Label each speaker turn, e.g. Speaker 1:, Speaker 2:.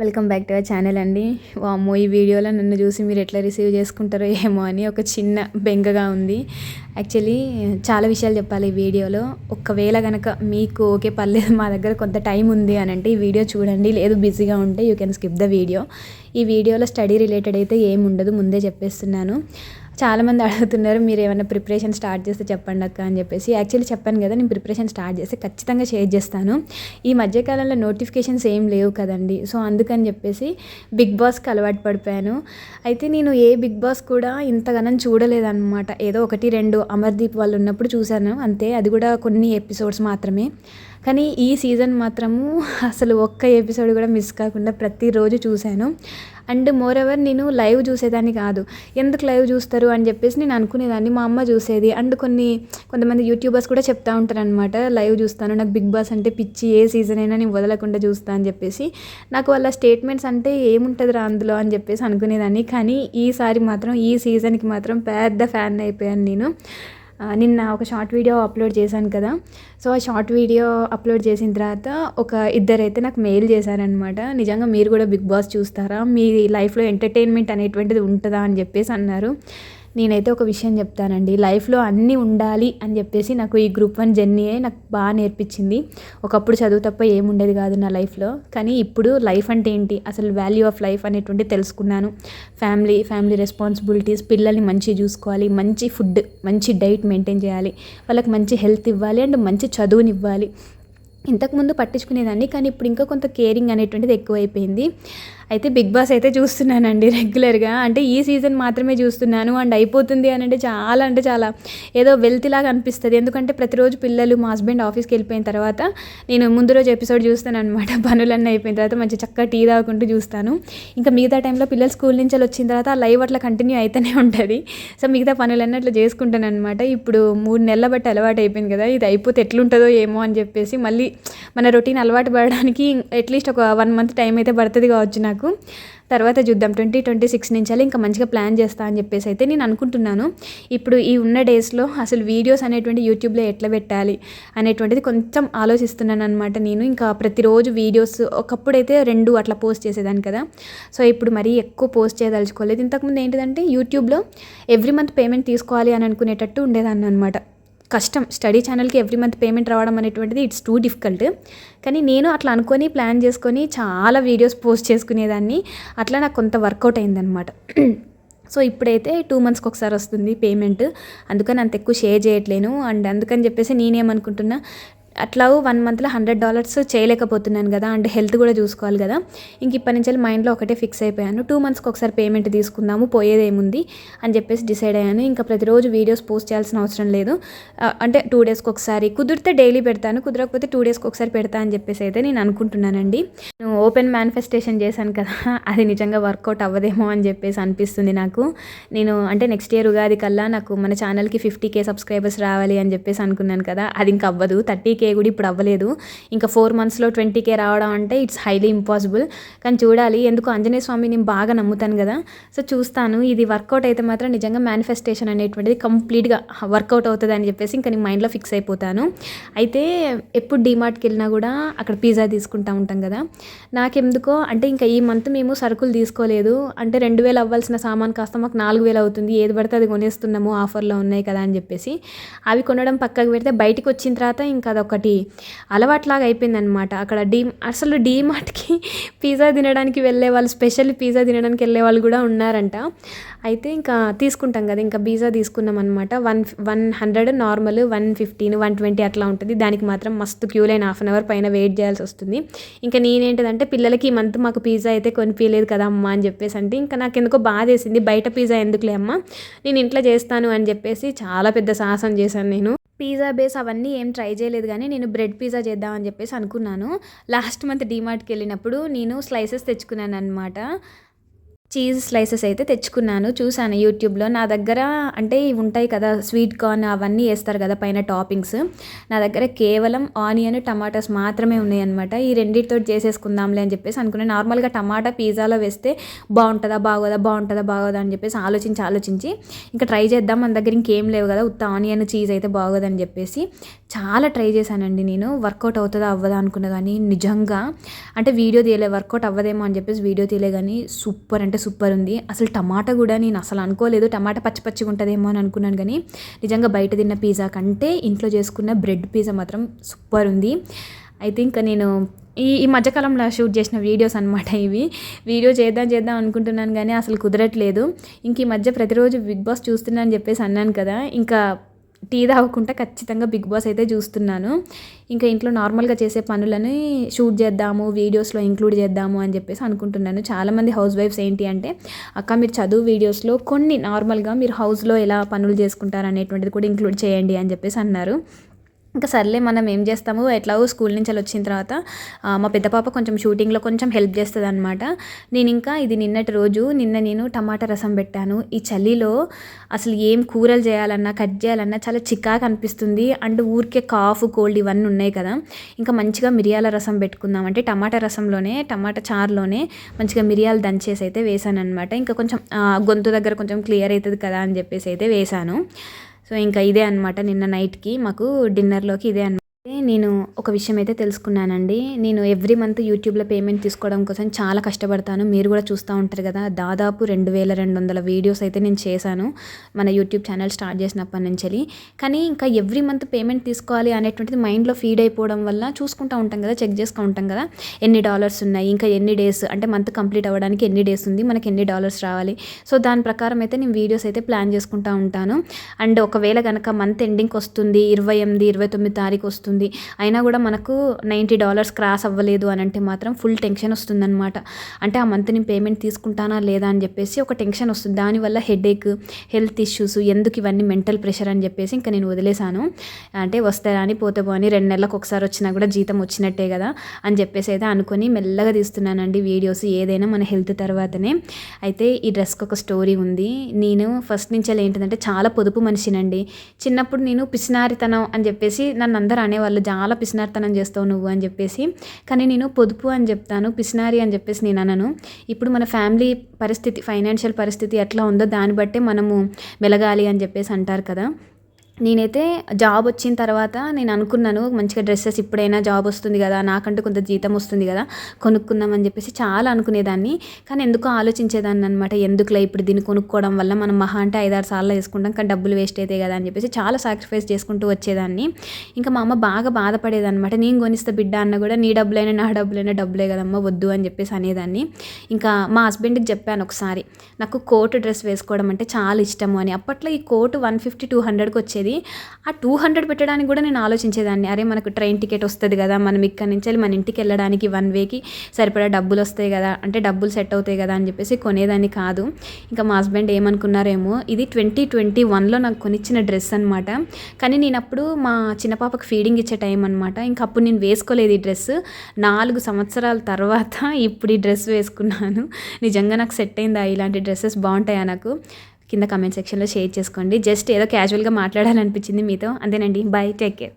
Speaker 1: Welcome back to our channel అండి. వామ్మో, ఈ వీడియోలో నన్ను చూసి మీరు ఎట్లా రిసీవ్ చేసుకుంటారో ఏమో అని ఒక చిన్న బెంగగా ఉంది. యాక్చువల్లీ చాలా విషయాలు చెప్పాలి ఈ వీడియోలో. ఒకవేళ కనుక మీకు ఓకే పర్లేదు, మా దగ్గర కొంత టైం ఉంది అని అంటే ఈ వీడియో చూడండి. లేదు బిజీగా ఉంటే you can skip the video. ఈ వీడియోలో స్టడీ రిలేటెడ్ అయితే ఏమి ఉండదు, ముందే చెప్పేస్తున్నాను. చాలామంది అడుగుతున్నారు మీరు ఏమైనా ప్రిపరేషన్ స్టార్ట్ చేస్తే చెప్పండి అక్క అని చెప్పేసి. యాక్చువల్లీ చెప్పాను కదా, నేను ప్రిపరేషన్ స్టార్ట్ చేస్తే ఖచ్చితంగా షేర్ చేస్తాను. ఈ మధ్యకాలంలో నోటిఫికేషన్స్ ఏం లేవు కదండి, సో అందుకని చెప్పేసి బిగ్ బాస్కి అలవాటు పడిపోయాను. అయితే నేను ఏ బిగ్ బాస్ కూడా ఇంతగానం చూడలేదన్నమాట. ఏదో 1-2 అమర్దీప్ వాళ్ళు ఉన్నప్పుడు చూశాను అంతే, అది కూడా కొన్ని ఎపిసోడ్స్ మాత్రమే. కానీ ఈ సీజన్ మాత్రము అసలు ఒక్క ఎపిసోడ్ కూడా మిస్ కాకుండా ప్రతిరోజు చూశాను. అండ్ మోర్ ఎవర్ నేను లైవ్ చూసేదాన్ని కాదు. ఎందుకు లైవ్ చూస్తారు అని చెప్పేసి నేను అనుకునేదాన్ని. మా అమ్మ చూసేది. అండ్ కొంతమంది యూట్యూబర్స్ కూడా చెప్తా ఉంటారు అనమాట, లైవ్ చూస్తాను, నాకు బిగ్ బాస్ అంటే పిచ్చి, ఏ సీజన్ అయినా నేను వదలకుండా చూస్తాను అని చెప్పేసి. నాకు వాళ్ళ స్టేట్మెంట్స్ అంటే ఏముంటుందిరా అందులో అని చెప్పేసి అనుకునేదాన్ని. కానీ ఈసారి మాత్రం ఈ సీజన్కి మాత్రం పెద్ద ఫ్యాన్ అయిపోయాను నేను. నిన్న ఒక షార్ట్ వీడియో అప్లోడ్ చేశాను కదా, సో ఆ షార్ట్ వీడియో అప్లోడ్ చేసిన తర్వాత ఇద్దరైతే నాకు మెయిల్ చేశారనమాట. నిజంగా మీరు కూడా బిగ్ బాస్ చూస్తారా, మీ లైఫ్లో ఎంటర్టైన్మెంట్ అనేటువంటిది ఉంటుందా అని చెప్పేసి అన్నారు. నేనైతే ఒక విషయం చెప్తానండి, లైఫ్లో అన్నీ ఉండాలి అని చెప్పేసి నాకు ఈ గ్రూప్ 1 జర్నీయే నాకు బాగా నేర్పించింది. ఒకప్పుడు చదువు తప్ప ఏముండేది కాదు నా లైఫ్లో, కానీ ఇప్పుడు లైఫ్ అంటే ఏంటి, అసలు వాల్యూ ఆఫ్ లైఫ్ అనేటువంటి తెలుసుకున్నాను. ఫ్యామిలీ రెస్పాన్సిబిలిటీస్, పిల్లల్ని మంచిగా చూసుకోవాలి, మంచి ఫుడ్, మంచి డైట్ మెయింటైన్ చేయాలి, వాళ్ళకి మంచి హెల్త్ ఇవ్వాలి అండ్ మంచి చదువునివ్వాలి. ఇంతకుముందు పట్టించుకునేదాన్ని, కానీ ఇప్పుడు ఇంకా కొంత కేరింగ్ అనేటువంటిది ఎక్కువైపోయింది. అయితే బిగ్ బాస్ అయితే చూస్తున్నానండి రెగ్యులర్గా. అంటే ఈ సీజన్ మాత్రమే చూస్తున్నాను. అండ్ అయిపోతుంది అని అంటే చాలా ఏదో వెల్తిలాగా అనిపిస్తుంది. ఎందుకంటే ప్రతిరోజు పిల్లలు, మా హస్బెండ్ ఆఫీస్కి వెళ్ళిపోయిన తర్వాత నేను ముందు రోజు ఎపిసోడ్ చూస్తాను అనమాట. పనులన్నీ అయిపోయిన తర్వాత మంచి చక్కగా టీ తాగుకుంటూ చూస్తాను. ఇంకా మిగతా టైంలో పిల్లలు స్కూల్ నుంచి వచ్చిన తర్వాత లైవ్ అట్లా కంటిన్యూ అయితేనే ఉంటుంది. సో మిగతా పనులన్నీ అట్లా చేసుకుంటాను అనమాట. ఇప్పుడు 3 నెలల బట్టి అలవాటు అయిపోయింది కదా, ఇది అయిపోతే ఎట్లుంటుందో ఏమో అని చెప్పేసి మళ్ళీ మన రొటీన్ అలవాటు పడడానికి అట్లీస్ట్ ఒక 1 మంత్ టైం అయితే పడుతుంది కావచ్చు నాకు. తర్వాత చూద్దాం, 2026 నుంచి ఇంకా మంచిగా ప్లాన్ చేస్తా అని చెప్పేసి అయితే నేను అనుకుంటున్నాను. ఇప్పుడు ఈ ఉన్న డేస్లో అసలు వీడియోస్ అనేటువంటి యూట్యూబ్లో ఎట్లా పెట్టాలి అనేటువంటిది కొంచెం ఆలోచిస్తున్నాను అనమాట. నేను ఇంకా ప్రతిరోజు వీడియోస్, ఒకప్పుడైతే 2 అట్లా పోస్ట్ చేసేదాన్ని కదా, సో ఇప్పుడు మరీ ఎక్కువ పోస్ట్ చేయదలుచుకోలేదు. ఇంతకుముందు ఏంటిదంటే యూట్యూబ్లో ఎవ్రీ మంత్ పేమెంట్ తీసుకోవాలి అని అనుకునేటట్టు ఉండేదాన్ని అనమాట. కష్టం, స్టడీ ఛానల్కి ఎవ్రీ మంత్ పేమెంట్ రావడం అనేటువంటిది ఇట్స్ టూ డిఫికల్ట్. కానీ నేను అట్లా అనుకొని ప్లాన్ చేసుకొని చాలా వీడియోస్ పోస్ట్ చేసుకునేదాన్ని. అట్లా నాకు కొంత వర్కౌట్ అయిందనమాట. సో ఇప్పుడైతే 2 మంత్స్కి ఒకసారి వస్తుంది పేమెంట్, అందుకని అంత ఎక్కువ షేర్ చేయట్లేను. అండ్ అందుకని చెప్పేసి నేనేమనుకుంటున్నా, అట్లా 1 మంత్లో $100 చేయలేకపోతున్నాను కదా, అంటే హెల్త్ కూడా చూసుకోవాలి కదా. ఇంక ఇప్పటి నుంచి మైండ్లో ఒకటే ఫిక్స్ అయిపోయాను, 2 మంత్స్కి ఒకసారి పేమెంట్ తీసుకుందాము, పోయేదేముంది అని చెప్పేసి డిసైడ్ అయ్యాను. ఇంకా ప్రతిరోజు వీడియోస్ పోస్ట్ చేయాల్సిన అవసరం లేదు. అంటే 2 డేస్కి ఒకసారి, కుదిరితే డైలీ పెడతాను, కుదరకపోతే 2 డేస్కి ఒకసారి పెడతా అని చెప్పేసి అయితే నేను అనుకుంటున్నానండి. నేను ఓపెన్ మేనిఫెస్టేషన్ చేశాను కదా, అది నిజంగా వర్కౌట్ అవ్వదేమో అని చెప్పేసి అనిపిస్తుంది నాకు. నేను అంటే నెక్స్ట్ ఇయర్ ఉగాది కల్లా నాకు మన ఛానల్కి 50K సబ్స్క్రైబర్స్ రావాలి అని చెప్పేసి అనుకున్నాను కదా, అది ఇంకా అవ్వదు. 30K కూడా ఇప్పుడు అవ్వలేదు. ఇంకా 4 మంత్స్లో 20K రావడం అంటే ఇట్స్ హైలీ ఇంపాసిబుల్. కానీ చూడాలి, ఎందుకు ఆంజనేయ స్వామి నేను బాగా నమ్ముతాను కదా, సో చూస్తాను. ఇది వర్కౌట్ అయితే మాత్రం నిజంగా మేనిఫెస్టేషన్ అనేటువంటిది కంప్లీట్గా వర్కౌట్ అవుతుంది అని చెప్పేసి ఇంకా నేను మైండ్లో ఫిక్స్ అయిపోతాను. అయితే ఎప్పుడు డీమార్ట్కి వెళ్ళినా కూడా అక్కడ పిజ్జా తీసుకుంటూ ఉంటాం కదా, నాకెందుకో అంటే ఇంకా ఈ మంత్ మేము సరుకులు తీసుకోలేదు, అంటే 2000 అవ్వాల్సిన సామాన్ కాస్త మాకు 4000 అవుతుంది, ఏది పడితే అది కొనేస్తున్నాము, ఆఫర్లో ఉన్నాయి కదా అని చెప్పేసి అవి కొనడం పక్కకు పెడితే బయటికి వచ్చిన తర్వాత ఇంకా అదొకటి అలవాట్లాగా అయిపోయిందనమాట. అక్కడ అసలు డీమార్ట్కి పిజ్జా తినడానికి వెళ్ళే వాళ్ళు, స్పెషల్లీ పిజ్జా తినడానికి వెళ్ళే వాళ్ళు కూడా ఉన్నారంట. అయితే ఇంకా తీసుకుంటాం కదా, ఇంకా పిజ్జా తీసుకున్నాం అనమాట. 100 నార్మల్, 115, 120 అట్లా ఉంటుంది. దానికి మాత్రం మస్తు క్యూ లైన్, 1/2 అవర్ పైన వెయిట్ చేయాల్సి వస్తుంది. ఇంకా నేనేంటిదంటే పిల్లలకి ఈ మంత్ మాకు పిజ్జా అయితే కొనిపించలేదు కదా అమ్మ అని చెప్పేసి అంటే ఇంకా నాకు ఎందుకో బాధేసింది, బయట పిజ్జా ఎందుకులే అమ్మ, నేను ఇంట్లో చేస్తాను అని చెప్పేసి చాలా పెద్ద సాహసం చేశాను నేను. పిజ్జా బేస్ అవన్నీ ఏం ట్రై చేయలేదు, కానీ నేను బ్రెడ్ పిజ్జా చేద్దామని చెప్పేసి అనుకున్నాను. లాస్ట్ మంత్ డీమార్ట్కి వెళ్ళినప్పుడు నేను స్లైసెస్ తెచ్చుకున్నాను అనమాట. చీజ్ స్లైసెస్ అయితే తెచ్చుకున్నాను. చూసాను యూట్యూబ్‌లో. నా దగ్గర అంటే ఇవి ఉంటాయి కదా! స్వీట్ కార్న్ అవన్నీ ఏస్తారు కదా! పైన టాపింగ్స్. నా దగ్గర కేవలం ఆనియన్, టమాటాస్ మాత్రమే ఉన్నాయన్నమాట. ఈ రెండిటితోటి చేసేసుకుందాంలే అని చెప్పేసి అనుకున్నాను. నార్మల్‌గా టమాటా పిజ్జాలో వేస్తే బావుంటదా? బాగోదా? బావుంటదా? బాగోదా? అని చెప్పేసి ఆలోచించి ఇంకా ట్రై చేద్దాం. మన దగ్గర ఇంకేం లేవు కదా! ఉత్త ఆనియన్, చీజ్ అయితే బాగోదని చెప్పేసి చాలా ట్రై చేశానండి నేను. వర్కౌట్ అవుతదా? అవ్వదా? అనుకున్నా గానీ నిజంగా అంటే వీడియో తీయలే, వర్కౌట్ అవ్వదేమో అని చెప్పేసి వీడియో తీయలే గానీ సూపర్ అంటే సూపర్ ఉంది. అసలు టమాటా కూడా నేను అసలు అనుకోలేదు. టమాటా పచ్చి పచ్చిగా ఉంటుందేమో అని అనుకున్నాను కానీ నిజంగా బయట తిన్న పిజ్జా కంటే ఇంట్లో చేసుకున్న బ్రెడ్ పిజ్జా మాత్రం సూపర్ ఉంది. అయితే ఇంకా నేను ఈ మధ్యకాలంలో షూట్ చేసిన వీడియోస్ అనమాట ఇవి. వీడియో చేద్దాం అనుకుంటున్నాను కానీ అసలు కుదరట్లేదు. ఇంక ఈ మధ్య ప్రతిరోజు బిగ్ బాస్ చూస్తున్నా అని చెప్పేసి అన్నాను కదా, ఇంకా టీ తాగకుండా ఖచ్చితంగా బిగ్ బాస్ అయితే చూస్తున్నాను. ఇంకా ఇంట్లో నార్మల్గా చేసే పనులని షూట్ చేద్దాము, వీడియోస్లో ఇంక్లూడ్ చేద్దాము అని చెప్పేసి అనుకుంటున్నాను. చాలామంది హౌస్ వైఫ్స్ ఏంటి అంటే, అక్క మీరు చదువు వీడియోస్లో కొన్ని నార్మల్గా మీరు హౌస్లో ఎలా పనులు చేసుకుంటారు అనేటువంటిది కూడా ఇంక్లూడ్ చేయండి అని చెప్పేసి అన్నారు. ఇంకా సర్లే మనం ఏం చేస్తాము, ఎట్లాగో స్కూల్ నుంచి వచ్చిన తర్వాత మా పెద్ద పాప కొంచెం షూటింగ్లో కొంచెం హెల్ప్ చేస్తుంది అనమాట. నేను ఇంకా ఇది నిన్నటి రోజు నేను టమాటా రసం పెట్టాను. ఈ చలిలో అసలు ఏం కూరలు చేయాలన్నా కట్ చేయాలన్నా చాలా చికాకు అనిపిస్తుంది. అండ్ ఊరికే కాఫ్ కోల్డ్ ఇవన్నీ ఉన్నాయి కదా, ఇంకా మంచిగా మిరియాల రసం పెట్టుకుందాం అంటే టమాటా చారులోనే మంచిగా మిరియాలు దంచేసి అయితే వేసాను అనమాట. ఇంకా కొంచెం గొంతు దగ్గర కొంచెం క్లియర్ అవుతుంది కదా అని చెప్పేసి అయితే వేసాను. సో ఇంకా ఇదే అనమాట నిన్న నైట్కి మాకు డిన్నర్లోకి ఇదే అనమాట. నేను ఒక విషయం అయితే తెలుసుకున్నానండి. నేను ఎవ్రీ మంత్ యూట్యూబ్లో పేమెంట్ తీసుకోవడం కోసం చాలా కష్టపడతాను. మీరు కూడా చూస్తూ ఉంటారు కదా, దాదాపు 2200 వీడియోస్ అయితే నేను చేశాను మన యూట్యూబ్ ఛానల్ స్టార్ట్ చేసినప్పటి నుంచి. కానీ ఇంకా ఎవ్రీ మంత్ పేమెంట్ తీసుకోవాలి అనేటువంటిది మైండ్లో ఫీడ్ అయిపోవడం వల్ల చూసుకుంటూ ఉంటాం కదా, చెక్ చేసుకుంటూ ఉంటాం కదా, ఎన్ని డాలర్స్ ఉన్నాయి, ఇంకా ఎన్ని డేస్ అంటే మంత్ కంప్లీట్ అవ్వడానికి ఎన్ని డేస్ ఉంది, మనకి ఎన్ని డాలర్స్ రావాలి. సో దాని ప్రకారం అయితే నేను వీడియోస్ అయితే ప్లాన్ చేసుకుంటూ ఉంటాను. అండ్ ఒకవేళ కనుక మంత్ ఎండింగ్కి వస్తుంది, 28, 29 తారీఖు వస్తుంది, అయినా కూడా మనకు $90 క్రాస్ అవ్వలేదు అని అంటే మాత్రం ఫుల్ టెన్షన్ వస్తుందన్నమాట. అంటే ఆ మంత్ నేను పేమెంట్ తీసుకుంటానా లేదా అని చెప్పేసి ఒక టెన్షన్ వస్తుంది. దానివల్ల హెడేక్, హెల్త్ ఇష్యూస్, ఎందుకు ఇవన్నీ మెంటల్ ప్రెషర్ అని చెప్పేసి ఇంకా నేను వదిలేశాను. అంటే వస్తే అని పోతే పోని 2 నెలలకు ఒకసారి వచ్చినా కూడా జీతం వచ్చినట్టే కదా అని చెప్పేసి అయితే అనుకొని మెల్లగా తీస్తున్నానండి వీడియోస్, ఏదైనా మన హెల్త్ తర్వాతనే. అయితే ఈ డ్రెస్కి ఒక స్టోరీ ఉంది. నేను ఫస్ట్ నుంచి ఏంటంటే చాలా పొదుపు మనిషినండి. చిన్నప్పుడు నేను పిసినారితనం అని చెప్పేసి నన్ను అందరూ అనేవాళ్ళు, చాలా పిసినారితనం చేస్తావు నువ్వు అని చెప్పేసి. కానీ నేను పొదుపు అని చెప్తాను, పిసినారి అని చెప్పేసి నేను అనను. ఇప్పుడు మన ఫ్యామిలీ పరిస్థితి, ఫైనాన్షియల్ పరిస్థితి ఎట్లా ఉందో దాన్ని బట్టే మనము మెలగాలి అని చెప్పేసి అంటారు కదా. నేనైతే జాబ్ వచ్చిన తర్వాత నేను అనుకున్నాను మంచిగా డ్రెస్సెస్ ఇప్పుడైనా జాబ్ వస్తుంది కదా, నాకంటూ కొంత జీతం వస్తుంది కదా, కొనుక్కుందాం అని చెప్పేసి చాలా అనుకునేదాన్ని. కానీ ఎందుకో ఆలోచించేదాన్ని అనమాట, ఎందుకులే ఇప్పుడు దీన్ని కొనుక్కోవడం వల్ల మనం మహా అంటే 5-6 సార్లు వేసుకుంటాం, కానీ డబ్బులు వేస్ట్ అవుతాయి కదా అని చెప్పేసి చాలా సాక్రిఫైస్ చేసుకుంటూ వచ్చేదాన్ని. ఇంకా మా అమ్మ బాగా బాధపడేదన్నమాట. నేను కొనిస్తే బిడ్డ అన్న కూడా నీ డబ్బులైనా నా డబ్బులైనా డబ్బులే కదమ్మా, వద్దు అని చెప్పేసి అనేదాన్ని. ఇంకా మా హస్బెండ్కి చెప్పాను ఒకసారి, నాకు కోట్ డ్రెస్ వేసుకోవడం అంటే చాలా ఇష్టము అని. అప్పట్లో ఈ కోట్ 150-200కి వచ్చేది. ఆ 200 పెట్టడానికి కూడా నేను ఆలోచించేదాన్ని, అరే మనకు ట్రైన్ టికెట్ వస్తుంది కదా, మనం ఇక్కడ నుంచి మన ఇంటికి వెళ్ళడానికి 1 వేకి సరిపడా డబ్బులు వస్తాయి కదా, అంటే డబ్బులు సెట్ అవుతాయి కదా అని చెప్పేసి కొనేదాన్ని కాదు. ఇంకా మా హస్బెండ్ ఏమనుకున్నారేమో, ఇది 2021లో నాకు కొనిచ్చిన డ్రెస్ అనమాట. కానీ నేను అప్పుడు మా చిన్న పాపకు ఫీడింగ్ ఇచ్చే టైం అనమాట. ఇంకా అప్పుడు నేను వేసుకోలేదు ఈ డ్రెస్. 4 సంవత్సరాల తర్వాత ఇప్పుడు ఈ డ్రెస్ వేసుకున్నాను. నిజంగా నాకు సెట్ అయిందా, ఇలాంటి డ్రెస్సెస్ బాగుంటాయా నాకు? కింద కామెంట్ సెక్షన్లో షేర్ చేసుకోండి. జస్ట్ ఏదో క్యాజువల్గా మాట్లాడాలనిపించింది మీతో, అంతేనండి. By, take care.